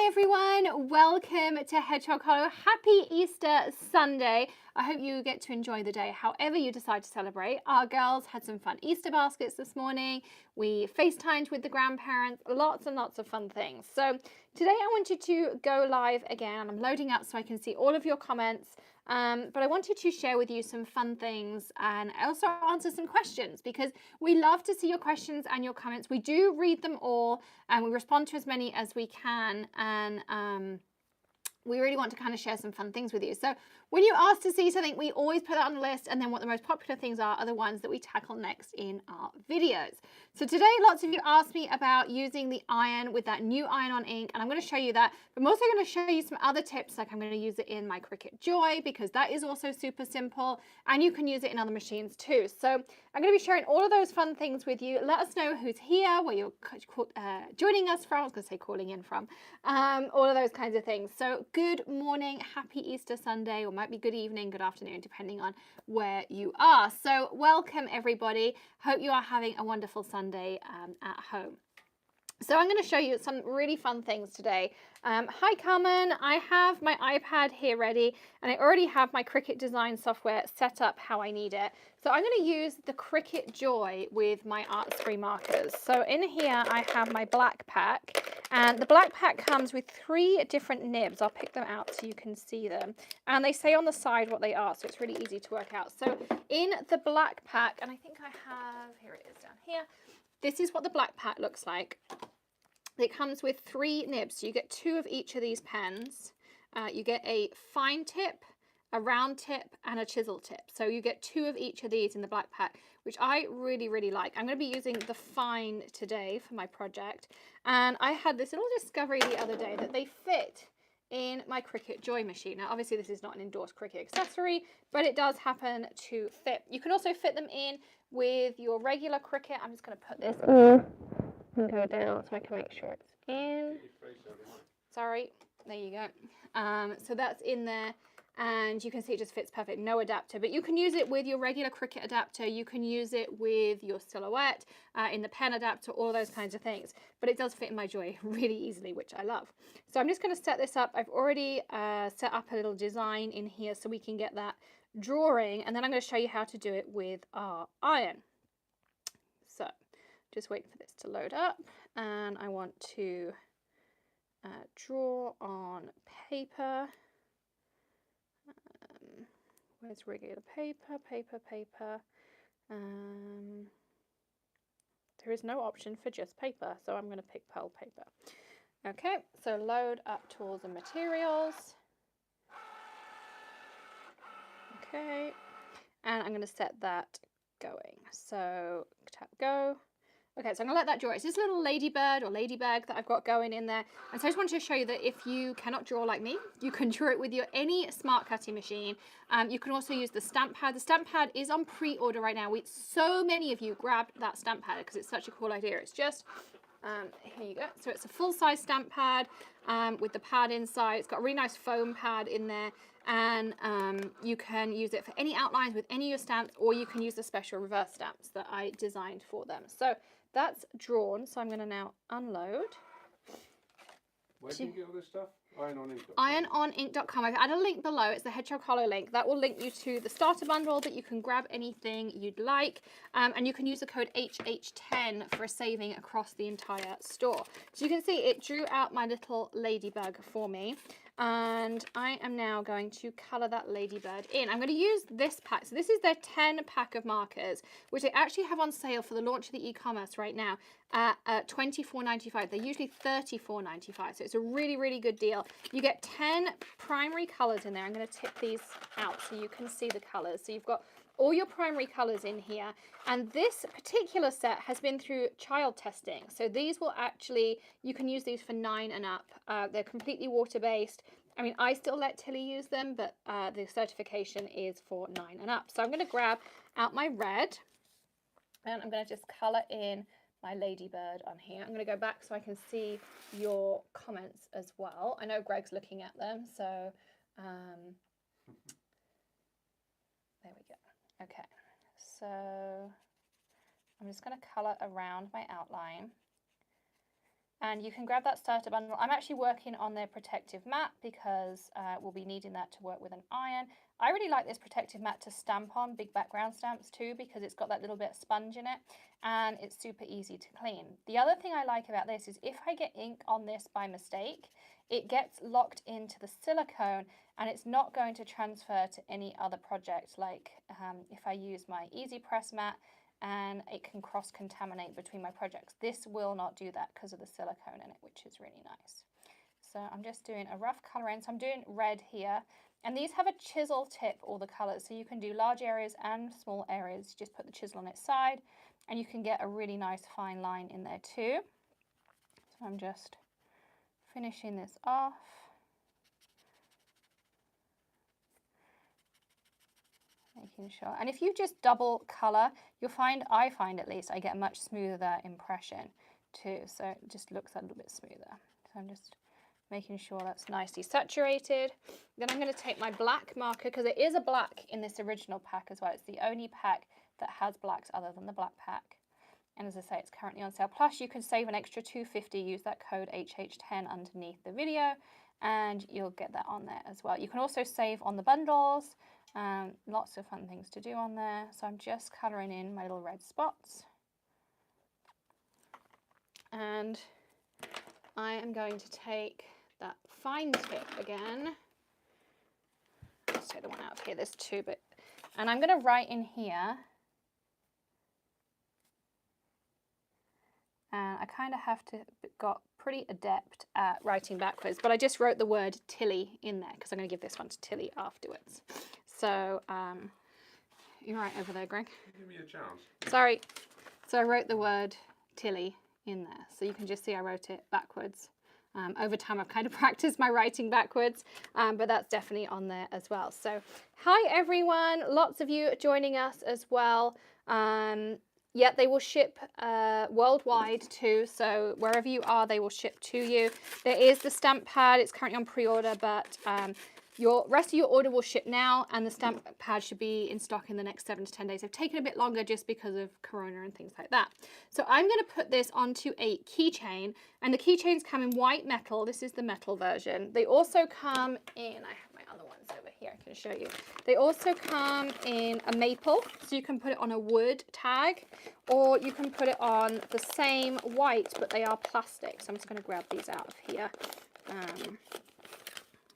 Hi everyone, welcome to Hedgehog Hollow. Happy Easter Sunday. I hope you get to enjoy the day however you decide to celebrate. Our girls had some fun Easter baskets this morning. We FaceTimed with the grandparents, lots and lots of fun things. So today I wanted to go live again. I'm loading up so I can see all of your comments. But I wanted to share with you some fun things and also answer some questions because we love to see your questions and your comments. We do read them all and we respond to as many as we can, and we really want to kind of share some fun things with you. So when you ask to see something, we always put that on the list, and then what the most popular things are the ones that we tackle next in our videos. So today, lots of you asked me about using the iron with that new iron-on ink, and I'm going to show you that. But I'm also going to show you some other tips, like I'm going to use it in my Cricut Joy, because that is also super simple, and you can use it in other machines too. So I'm going to be sharing all of those fun things with you. Let us know who's here, where you're joining us from. I was going to say calling in from, all of those kinds of things. So good morning, happy Easter Sunday, or might be good evening, good afternoon, depending on where you are. So welcome everybody. Hope you are having a wonderful Sunday at home. So I'm going to show you some really fun things today. Hi Carmen, I have my iPad here ready and I already have my Cricut design software set up how I need it. So I'm going to use the Cricut Joy with my Artscreen markers. So in here I have my black pack, and the black pack comes with 3 different nibs. I'll pick them out so you can see them. And they say on the side what they are, so it's really easy to work out. So in the black pack, and I think I have, here it is down here. This is what the black pack looks like. It comes with 3 nibs. So you get 2 of each of these pens. You get a fine tip, a round tip, and a chisel tip. So you get 2 of each of these in the black pack, which I really, really like. I'm going to be using the fine today for my project. And I had this little discovery the other day that they fit in my Cricut Joy machine. Now, obviously, this is not an endorsed Cricut accessory, but it does happen to fit. You can also fit them in with your regular Cricut. I'm just going to put this and go down so I can make sure it's in. Sorry, there you go. So that's in there, and you can see it just fits perfect, no adapter. But you can use it with your regular Cricut adapter. You can use it with your Silhouette, in the pen adapter, all those kinds of things. But it does fit in my Joy really easily, which I love. So I'm just going to set this up. I've already set up a little design in here so we can get that drawing, and then I'm going to show you how to do it with our iron. So just waiting for this to load up, and I want to draw on paper. Where's regular paper? Paper. There is no option for just paper, so I'm going to pick pearl paper. Okay, so load up tools and materials. Okay, and I'm going to set that going. So tap go. Okay, so I'm going to let that draw. It's this little ladybird or ladybug that I've got going in there. And so I just wanted to show you that if you cannot draw like me, you can draw it with your any smart cutting machine. You can also use the stamp pad. The stamp pad is on pre-order right now. So many of you grabbed that stamp pad because it's such a cool idea. It's just, here you go. So it's a full-size stamp pad with the pad inside. It's got a really nice foam pad in there. And you can use it for any outlines with any of your stamps, or you can use the special reverse stamps that I designed for them. So that's drawn, so I'm going to now unload. Where do you get all this stuff? IronOnInk.com. IronOnInk.com. I've added a link below. It's the Hedgehog Hollow link. That will link you to the starter bundle, but you can grab anything you'd like. And you can use the code HH10 for a saving across the entire store. So you can see it drew out my little ladybug for me. And I am now going to colour that ladybird in. I'm going to use this pack. So this is their 10 pack of markers, which they actually have on sale for the launch of the e-commerce right now at $24.95. They're usually $34.95. So it's a really, really good deal. You get 10 primary colours in there. I'm going to tip these out so you can see the colours. So you've got all your primary colours in here, and this particular set has been through child testing. So these will actually, you can use these for 9 and up. They're completely water-based. I mean, I still let Tilly use them, but the certification is for 9 and up. So I'm going to grab out my red, and I'm going to just colour in my ladybird on here. I'm going to go back so I can see your comments as well. I know Greg's looking at them, so there we go. Okay, so I'm just going to colour around my outline. And you can grab that starter bundle. I'm actually working on their protective mat because we'll be needing that to work with an iron. I really like this protective mat to stamp on, big background stamps too, because it's got that little bit of sponge in it and it's super easy to clean. The other thing I like about this is if I get ink on this by mistake, it gets locked into the silicone and it's not going to transfer to any other project. Like if I use my Easy Press mat, and it can cross-contaminate between my projects. This will not do that because of the silicone in it, which is really nice. So I'm just doing a rough color in. So I'm doing red here, and these have a chisel tip, all the colors, so you can do large areas and small areas. Just put the chisel on its side, and you can get a really nice fine line in there too. So I'm just finishing this off. Making sure, and if you just double color, you'll find, I find at least, I get a much smoother impression too, so it just looks a little bit smoother. So I'm just making sure that's nicely saturated. Then I'm going to take my black marker, because there is a black in this original pack as well. It's the only pack that has blacks other than the black pack, and as I say, it's currently on sale. Plus you can save an extra $2.50, use that code HH10 underneath the video and you'll get that on there as well. You can also save on the bundles. Lots of fun things to do on there. So I'm just colouring in my little red spots. And I am going to take that fine tip again. Let's take the one out of here, there's two, and I'm going to write in here. And I kind of have to got pretty adept at writing backwards, but I just wrote the word Tilly in there because I'm going to give this one to Tilly afterwards. So you're right over there, Greg. Give me a chance. Sorry. So I wrote the word Tilly in there, so you can just see I wrote it backwards. Over time I've kind of practiced my writing backwards, but that's definitely on there as well. So hi everyone, lots of you joining us as well. Yeah, they will ship worldwide too, so wherever you are, they will ship to you. There is the stamp pad, it's currently on pre-order, but your rest of your order will ship now, and the stamp pad should be in stock in the next 7 to 10 days. They've taken a bit longer just because of Corona and things like that. So I'm going to put this onto a keychain, and the keychains come in white metal. This is the metal version. They also come in, I have my other ones over here, I can show you. They also come in a maple, so you can put it on a wood tag, or you can put it on the same white, but they are plastic. So I'm just going to grab these out of here.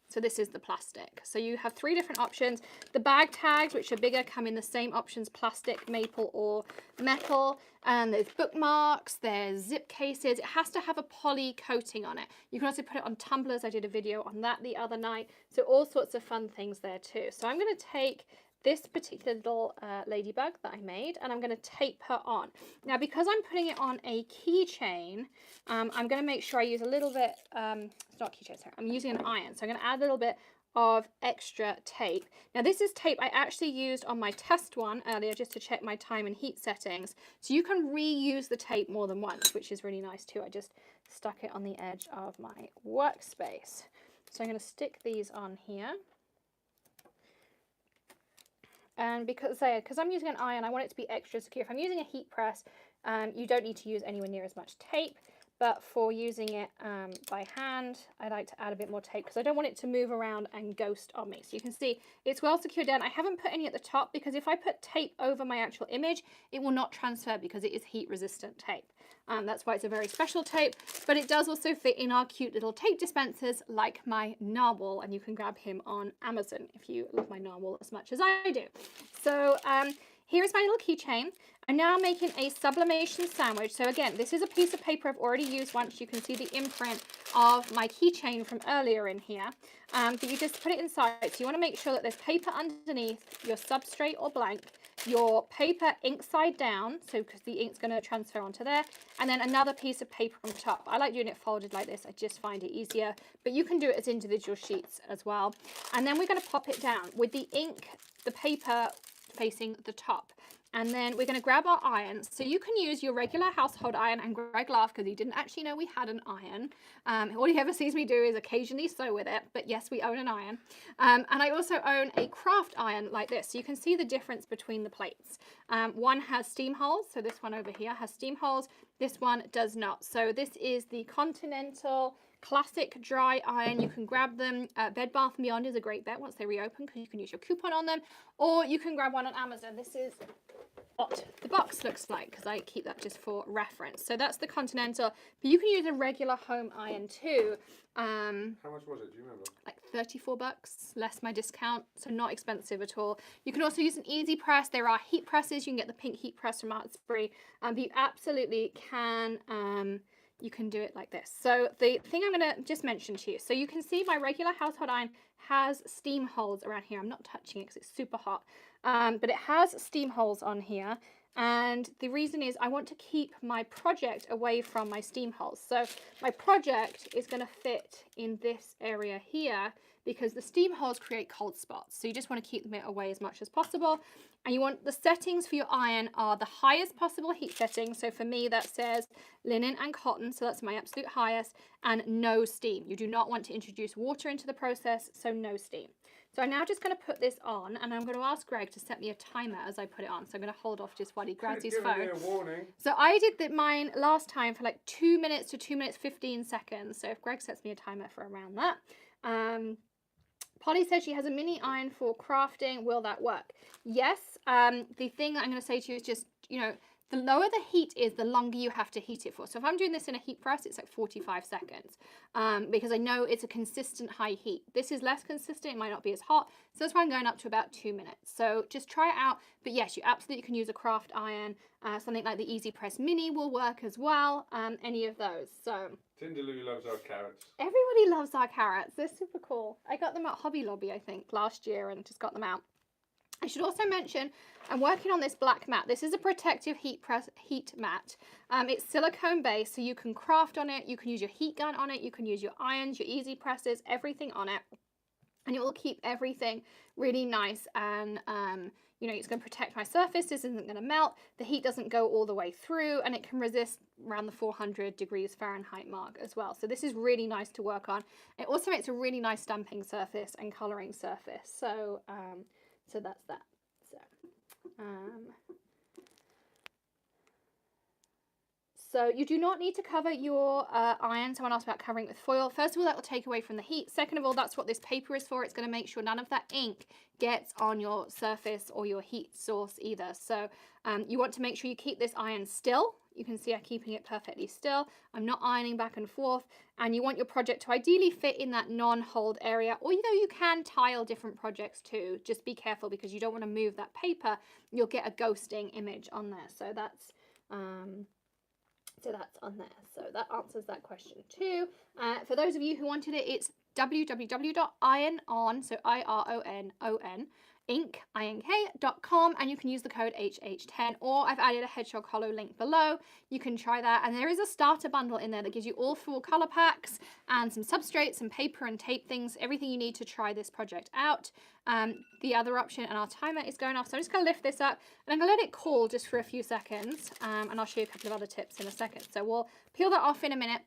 So this is the plastic. So you have 3 different options. The bag tags, which are bigger, come in the same options: plastic, maple, or metal. And there's bookmarks, there's zip cases. It has to have a poly coating on it. You can also put it on tumblers. I did a video on that the other night. So all sorts of fun things there too. So I'm going to take this particular little ladybug that I made, and I'm going to tape her on. Now, because I'm putting it on a keychain, I'm going to make sure I use a little bit, it's not keychain, sorry, I'm using an iron. So I'm going to add a little bit of extra tape. Now this is tape I actually used on my test one earlier just to check my time and heat settings. So you can reuse the tape more than once, which is really nice too. I just stuck it on the edge of my workspace. So I'm going to stick these on here. And because I'm using an iron, I want it to be extra secure. If I'm using a heat press, you don't need to use anywhere near as much tape. But for using it by hand, I like to add a bit more tape because I don't want it to move around and ghost on me. So you can see it's well secured down. I haven't put any at the top because if I put tape over my actual image, it will not transfer because it is heat resistant tape. That's why it's a very special tape, but it does also fit in our cute little tape dispensers like my narwhal, and you can grab him on Amazon if you love my narwhal as much as I do. So here's my little keychain. I'm now making a sublimation sandwich. So again, this is a piece of paper I've already used once. You can see the imprint of my keychain from earlier in here. But you just put it inside. So you want to make sure that there's paper underneath, your substrate or blank, your paper ink side down, so because the ink's going to transfer onto there, and then another piece of paper on top. I like doing it folded like this. I just find it easier, but you can do it as individual sheets as well. And then we're going to pop it down with the ink, the paper facing the top. And then we're going to grab our irons. So you can use your regular household iron, and Greg laughed because he didn't actually know we had an iron. All he ever sees me do is occasionally sew with it, but yes, we own an iron. And I also own a craft iron like this. So you can see the difference between the plates. One has steam holes, so this one over here has steam holes. This one does not. So this is the Continental Classic Dry Iron. You can grab them. Bed Bath & Beyond is a great bet once they reopen because you can use your coupon on them, or you can grab one on Amazon. This is what the box looks like because I keep that just for reference. So that's the Continental, but you can use a regular home iron too. How much was it? Do you remember? Like 34 bucks, less my discount, so not expensive at all. You can also use an easy press. There are heat presses. You can get the pink heat press from Artsbury, but you absolutely can. You can do it like this. So the thing I'm going to just mention to you, so you can see my regular household iron has steam holes around here. I'm not touching it because it's super hot, but it has steam holes on here. And the reason is I want to keep my project away from my steam holes. So my project is going to fit in this area here because the steam holes create cold spots. So you just want to keep them away as much as possible. And you want the settings for your iron are the highest possible heat setting. So for me, that says linen and cotton. So that's my absolute highest, and no steam. You do not want to introduce water into the process, so no steam. So I'm now just going to put this on, and I'm going to ask Greg to set me a timer as I put it on. So I'm going to hold off just while he grabs his phone. A warning. So I did mine last time for like 2 minutes to 2 minutes 15 seconds. So if Greg sets me a timer for around that. Polly says she has a mini iron for crafting. Will that work? Yes. The thing I'm going to say to you is just, you know, the lower the heat is, the longer you have to heat it for. So if I'm doing this in a heat press, it's like 45 seconds because I know it's a consistent high heat. This is less consistent. It might not be as hot. So that's why I'm going up to about 2 minutes. So just try it out. But yes, you absolutely can use a craft iron. Something like the Easy Press Mini will work as well. Any of those. So Tindaloo loves our carrots. everybody loves our carrots. They're super cool. I got them at Hobby Lobby, I think, last year and just got them out. I should also mention I'm working on this black mat. This is a protective heat mat. It's silicone based, so you can craft on it. You can use your heat gun on it. You can use your irons, your easy presses, everything on it. And it will keep everything really nice and, you know, it's going to protect my surface. This isn't going to melt. The heat doesn't go all the way through, and it can resist around the 400 degrees Fahrenheit mark as well. So this is really nice to work on. It also makes a really nice stamping surface and coloring surface. So, so that's that. So you do not need to cover your iron. Someone asked about covering it with foil. First of all, that will take away from the heat. Second of all, that's what this paper is for. It's going to make sure none of that ink gets on your surface or your heat source either. So you want to make sure you keep this iron still. You can see I'm keeping it perfectly still. I'm not ironing back and forth. And you want your project to ideally fit in that non-hold area, or you can tile different projects too. Just be careful because you don't want to move that paper. You'll get a ghosting image on there. So that's on there. So that answers that question too. For those of you who wanted it, it's www.ironon, so IRONON, ink.com, and you can use the code HH10, or I've added a Hedgehog Hollow link below. You can try that, and there is a starter bundle in there that gives you all 4 color packs and some substrates and paper and tape things, everything you need to try this project out. The other option, and our timer is going off, so I'm just going to lift this up and I'm going to let it cool just for a few seconds, and I'll show you a couple of other tips in a second. So we'll peel that off in a minute.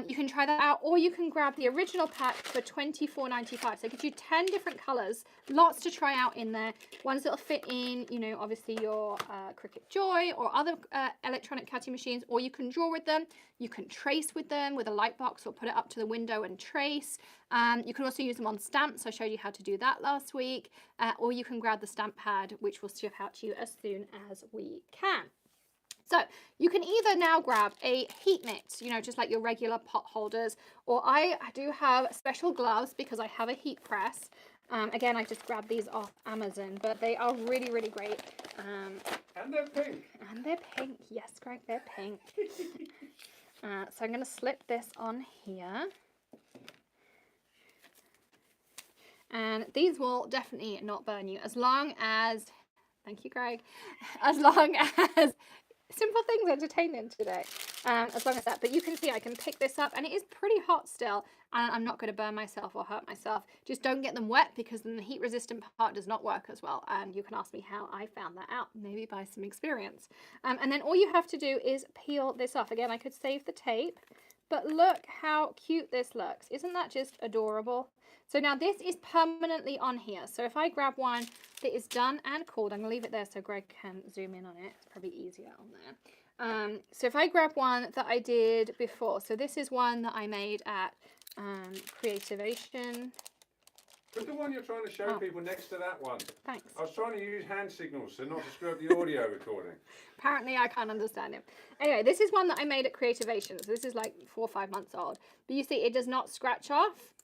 You can try that out, or you can grab the original pack for $24.95. So it gives you 10 different colors, lots to try out in there. Ones that'll fit in, you know, obviously your Cricut Joy or other electronic cutting machines, or you can draw with them. You can trace with them with a light box, or put it up to the window and trace. You can also use them on stamps. I showed you how to do that last week. Or you can grab the stamp pad, which we'll ship out to you as soon as we can. So you can either now grab a heat mitt, you know, just like your regular pot holders, or I do have special gloves because I have a heat press. Again, I just grabbed these off Amazon, but they are really, really great. And they're pink. And they're pink. Yes, Greg, they're pink. So I'm going to slip this on here. And these will definitely not burn you as long as, thank you, Greg, as long as simple things entertaining today, as long as that. But you can see I can pick this up and it is pretty hot still, and I'm not going to burn myself or hurt myself. Just don't get them wet, because then the heat resistant part does not work as well. And you can ask me how I found that out, maybe by some experience. And then all you have to do is peel this off. Again, I could save the tape, but look how cute this looks. Isn't that just adorable? So now this is permanently on here. So if I grab one that is done and cooled, I'm going to leave it there so Greg can zoom in on it. It's probably easier on there. So if I grab one that I did before, so this is one that I made at Creativation. Put the one you're trying to show people next to that one. Thanks. I was trying to use hand signals so not to screw up the audio recording. Apparently I can't understand him. Anyway, this is one that I made at Creativation. So this is like 4 or 5 months old. But you see it does not scratch off.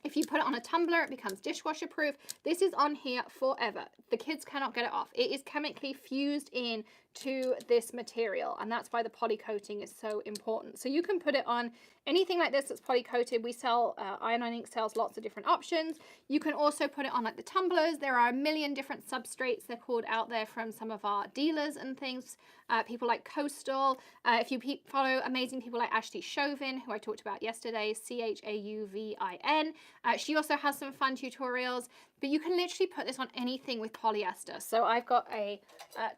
If you put it on a tumbler, it becomes dishwasher proof. This is on here forever. The kids cannot get it off. It is chemically fused in to this material, and that's why the poly coating is so important. So you can put it on anything like this that's poly coated. We sell, Iron On Ink sells lots of different options. You can also put it on like the tumblers. There are a million different substrates, they're called, out there from some of our dealers and things. People like Coastal. If you follow amazing people like Ashley Chauvin, who I talked about yesterday, Chauvin. She also has some fun tutorials, but you can literally put this on anything with polyester. So I've got a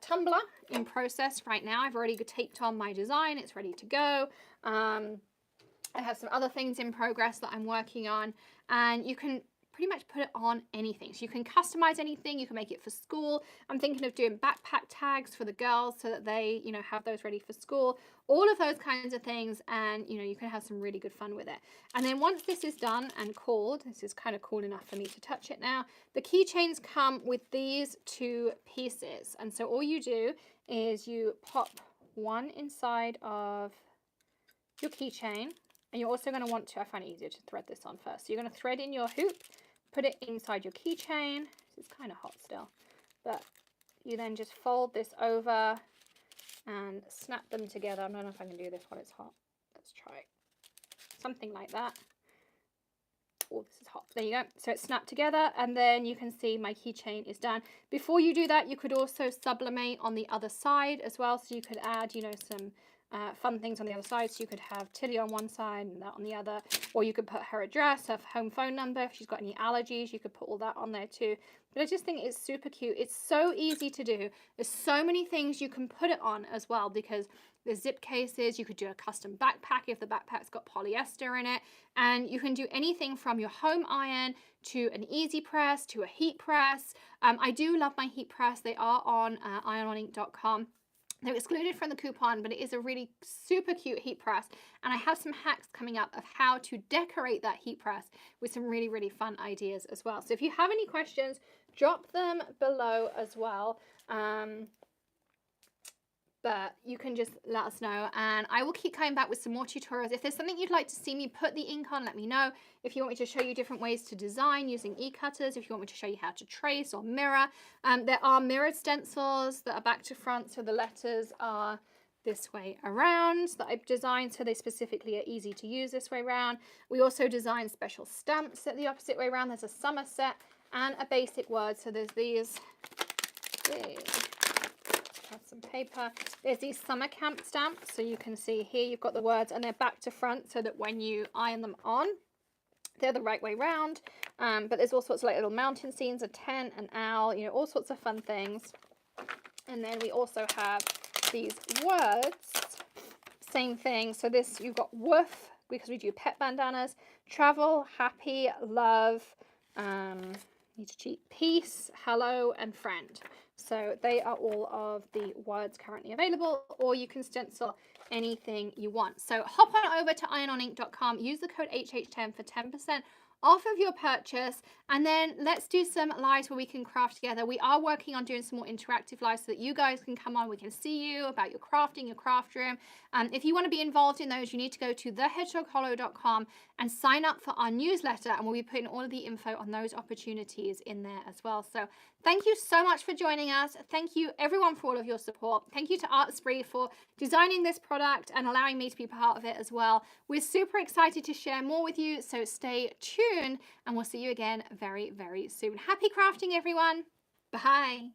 tumbler in process right now. I've already taped on my design. It's ready to go. I have some other things in progress that I'm working on, and you can pretty much put it on anything. So you can customize anything. You can make it for school. I'm thinking of doing backpack tags for the girls so that they, you know, have those ready for school. All of those kinds of things, and you know, you can have some really good fun with it. And then once this is done and cooled, this is kind of cool enough for me to touch it now. The keychains come with these 2 pieces, and so all you do is you pop one inside of your keychain. And you're also going to want to, I find it easier to thread this on first. So you're going to thread in your hoop, put it inside your keychain. It's kind of hot still, but you then just fold this over and snap them together. I don't know if I can do this while it's hot. Let's try it. Something like that. Oh, this is hot. There you go. So it's snapped together, and then you can see my keychain is done. Before you do that, you could also sublimate on the other side as well. So you could add, you know, some fun things on the other side. So you could have Tilly on one side and that on the other, or you could put her address, her home phone number. If she's got any allergies, you could put all that on there too. But I just think it's super cute. It's so easy to do. There's so many things you can put it on as well, because there's zip cases. You could do a custom backpack if the backpack's got polyester in it, and you can do anything from your home iron to an easy press to a heat press. I do love my heat press. They are on irononinc.com. They're excluded from the coupon, but it is a really super cute heat press. And I have some hacks coming up of how to decorate that heat press with some really, really fun ideas as well. So if you have any questions, drop them below as well. But you can just let us know, and I will keep coming back with some more tutorials. If there's something you'd like to see me put the ink on, let me know. If you want me to show you different ways to design using e-cutters, if you want me to show you how to trace or mirror. There are mirrored stencils that are back to front, so the letters are this way around that I've designed, so they specifically are easy to use this way around. We also design special stamps at the opposite way around. There's a summer set and a basic word. So there's these. Have some paper. There's these summer camp stamps, so you can see here you've got the words and they're back to front, so that when you iron them on, they're the right way round. But there's all sorts of like little mountain scenes, a tent, an owl, you know, all sorts of fun things. And then we also have these words, same thing. So this, you've got woof, because we do pet bandanas, travel, happy, love, need to cheat, peace, hello, and friend. So they are all of the words currently available, or you can stencil anything you want. So hop on over to irononinc.com, use the code HH10 for 10% off of your purchase, and then let's do some lives where we can craft together. We are working on doing some more interactive lives so that you guys can come on, we can see you about your crafting, your craft room. If you want to be involved in those, you need to go to thehedgehoghollow.com and sign up for our newsletter, and we'll be putting all of the info on those opportunities in there as well. So thank you so much for joining us. Thank you everyone for all of your support. Thank you to Artspree for designing this product and allowing me to be part of it as well. We're super excited to share more with you, so stay tuned, and we'll see you again very, very soon. Happy crafting, everyone. Bye.